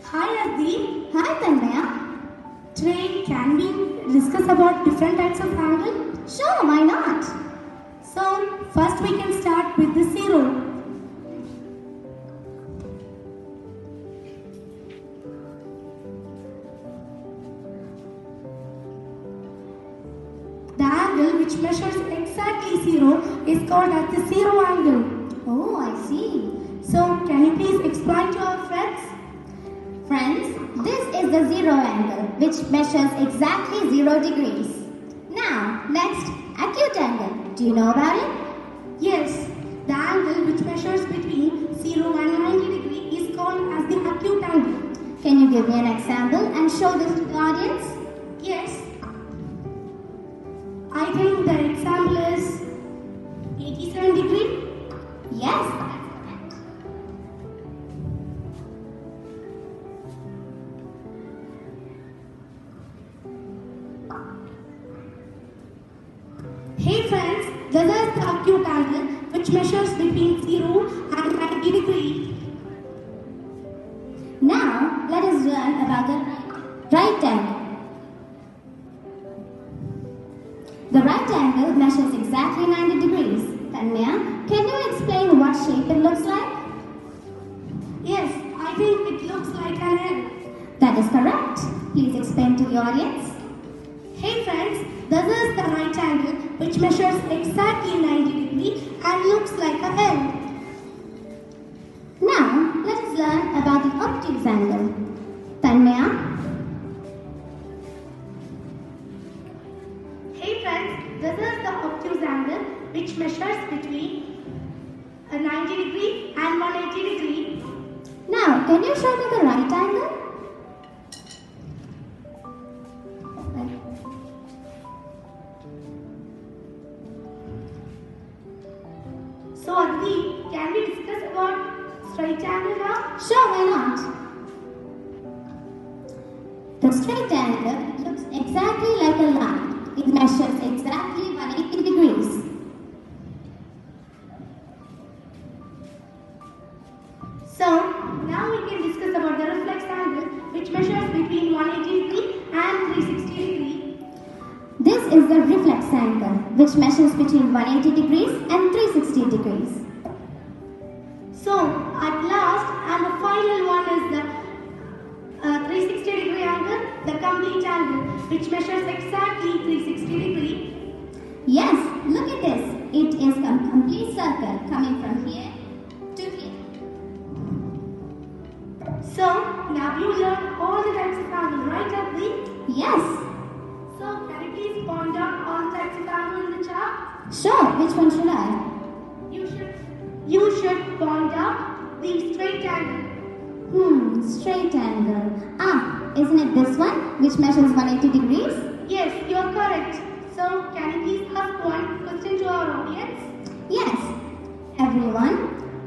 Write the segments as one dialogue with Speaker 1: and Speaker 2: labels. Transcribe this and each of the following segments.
Speaker 1: Hi Adi.
Speaker 2: Hi Tanmaya.
Speaker 1: Today can we discuss about different types of angle?
Speaker 2: Sure, why not?
Speaker 1: So first we can start with the zero. The angle which measures exactly zero is called as the zero angle.
Speaker 2: Oh, I see.
Speaker 1: So can you please explain to our friends?
Speaker 2: Friends, this is the zero angle which measures exactly 0 degrees. Now, next, acute angle. Do you know about it?
Speaker 1: Yes, the angle which measures between 0 and 90 degrees is called as the acute angle.
Speaker 2: Can you give me an example and show this to the audience?
Speaker 1: Yes. I think the example is 87 degree.
Speaker 2: Yes.
Speaker 1: Hey friends, this is the acute angle which measures between 0 and 90 degree.
Speaker 2: Now, let us learn about the right angle. The right angle measures exactly 90 degrees. Tanmaya, can you explain what shape it looks like?
Speaker 1: Yes, I think it looks like an L.
Speaker 2: That is correct. Please explain to the audience.
Speaker 1: Hey friends, this is the right angle which measures exactly 90 degree and looks like a L.
Speaker 2: Now, let us learn about the obtuse angle. Tanmaya,
Speaker 1: Hey friends, this is the obtuse angle which measures between a 90 degree and 180 degree.
Speaker 2: now can you show me the right angle?
Speaker 1: So Aditi, can we discuss about straight angle now?
Speaker 2: Sure, why not? The straight angle looks exactly like a line. It measures exactly 180 degrees.
Speaker 1: So now we can discuss about the reflex angle which measures between 180 degree and 360 degree.
Speaker 2: This is the reflex angle, which measures between 180 degrees and 360 degrees.
Speaker 1: So at last and the final one is the 360 degree angle, the complete angle which measures exactly 360 degree.
Speaker 2: Yes, look at this. It is a complete circle coming from here to here.
Speaker 1: So now you learn all the types of angle, right Aditi?
Speaker 2: Yes.
Speaker 1: So can you please point out all the types of angle in the chart?
Speaker 2: Sure, which one should I?
Speaker 1: You should point out the straight angle.
Speaker 2: Straight angle. Ah, isn't it this one, which measures 180 degrees?
Speaker 1: Yes, you are correct. So can you please ask one question to our audience?
Speaker 2: Yes. Everyone,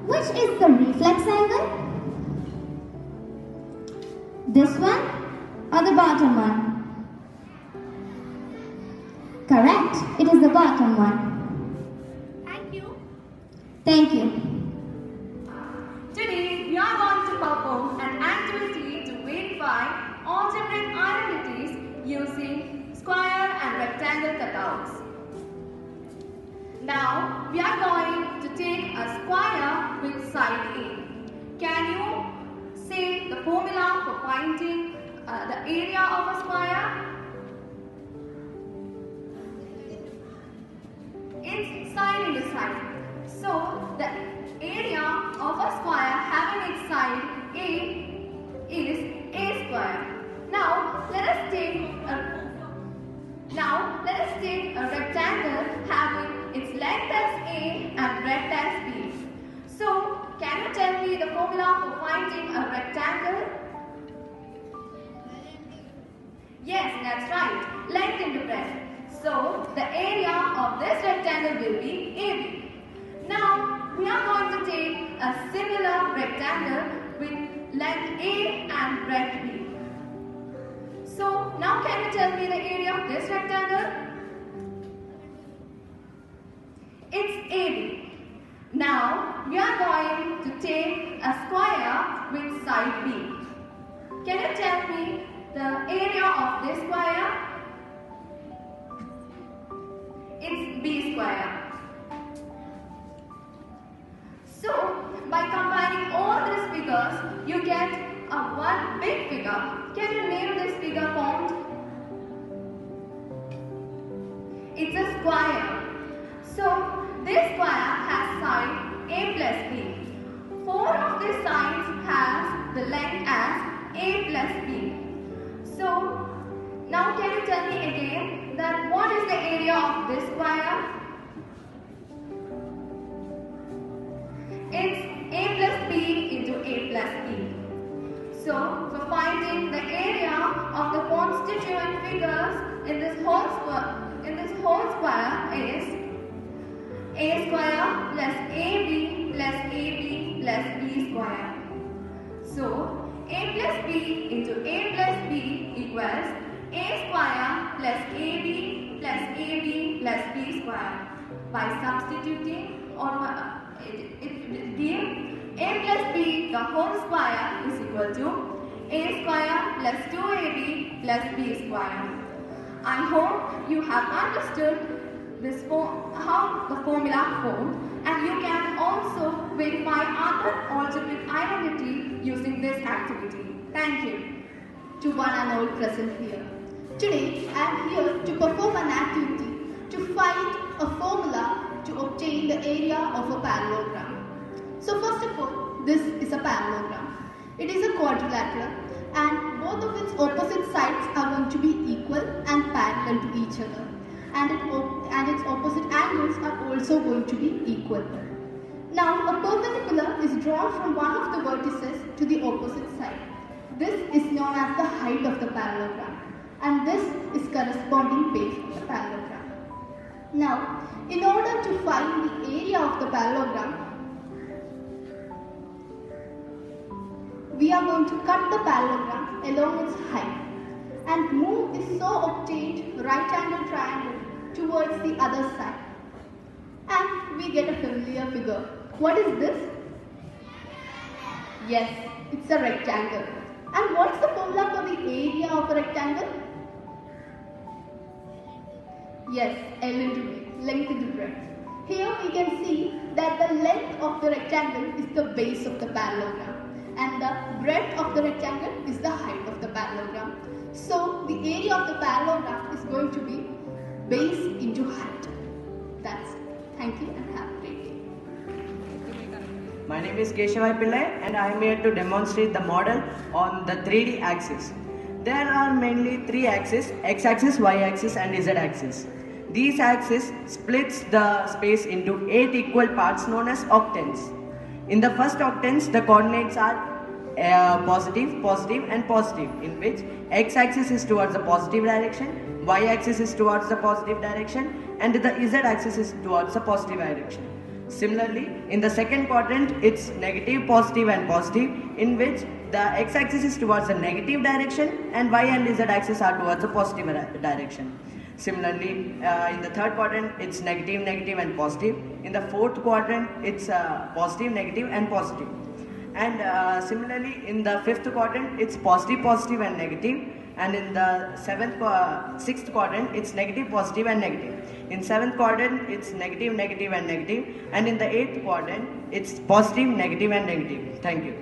Speaker 2: which is the reflex angle? This one or the bottom one? Correct. It is the bottom one.
Speaker 1: Thank you.
Speaker 2: Thank you.
Speaker 3: Today, we are going to perform an activity to verify algebraic identities using square and rectangle cutouts. Now, we are going to take a square with side A. Can you say the formula for finding the area of a square? It's side into side. So, the area of a square having its side A is A square. Now let us take a rectangle having its length as A and breadth as B. So can you tell me the formula for finding a rectangle? Yes, that's right. Length into breadth. So the area of this rectangle will be AB. Now, we are going to take a similar rectangle with length A and breadth B. So, now can you tell me the area of this rectangle? It's AB. Now, we are going to take a square with side B. can you tell me the area of this square? It's B square. So, by combining all these figures, you get a one big figure. Can you name this figure formed? It's a square. So, this square has side A plus B. Four of these sides has the length as A plus B. So, now can you tell me again that what is the area of this square? It's A plus B into A plus B. So, for finding the area of the constituent figures in this whole square is A square plus AB plus AB plus B square. So, A plus B into A plus B equals A square plus AB plus AB plus B square. By substituting or it will give A plus B the whole square is equal to A square plus 2AB plus B square. I hope you have understood how the formula formed, and you can also verify other algebraic identity using this activity. Thank you.
Speaker 1: To one and all present here. Today I am here to perform an activity to find a formula to obtain the area of a parallelogram. So first of all, this is a parallelogram. It is a quadrilateral and both of its opposite sides are going to be equal and parallel to each other. And its opposite angles are also going to be equal. Now a perpendicular is drawn from one of the vertices to the opposite side. This is known as the height of the parallelogram, and this is corresponding base of the parallelogram. Now, in order to find the area of the parallelogram, we are going to cut the parallelogram along its height and move the so obtained right angle triangle towards the other side. And we get a familiar figure. What is this? Yes, it's a rectangle. And what's the formula for the area of a rectangle? Yes, L into B, length into breadth. Here we can see that the length of the rectangle is the base of the parallelogram and the breadth of the rectangle is the height of the parallelogram. So the area of the parallelogram is going to be base into height. That's it. Thank you and have a great day.
Speaker 4: My name is Keshavai Pillai and I am here to demonstrate the model on the 3D axis. There are mainly three axes: x-axis, y-axis and z-axis. These axes splits the space into 8 equal parts known as octants. In the first octants, the coordinates are positive, positive and positive, in which x-axis is towards the positive direction, y-axis is towards the positive direction and the z-axis is towards the positive direction. Similarly, in the second quadrant, it's negative, positive and positive, in which the x-axis is towards the negative direction and y and z-axis are towards the positive direction. Similarly, in the third quadrant, it's negative, negative and positive. In the fourth quadrant, it's positive, negative and positive. And similarly, in the fifth quadrant, it's positive, positive and negative. And in the sixth quadrant, it's negative, positive and negative. In seventh quadrant, it's negative, negative and negative. And in the eighth quadrant, it's positive, negative and negative. Thank you.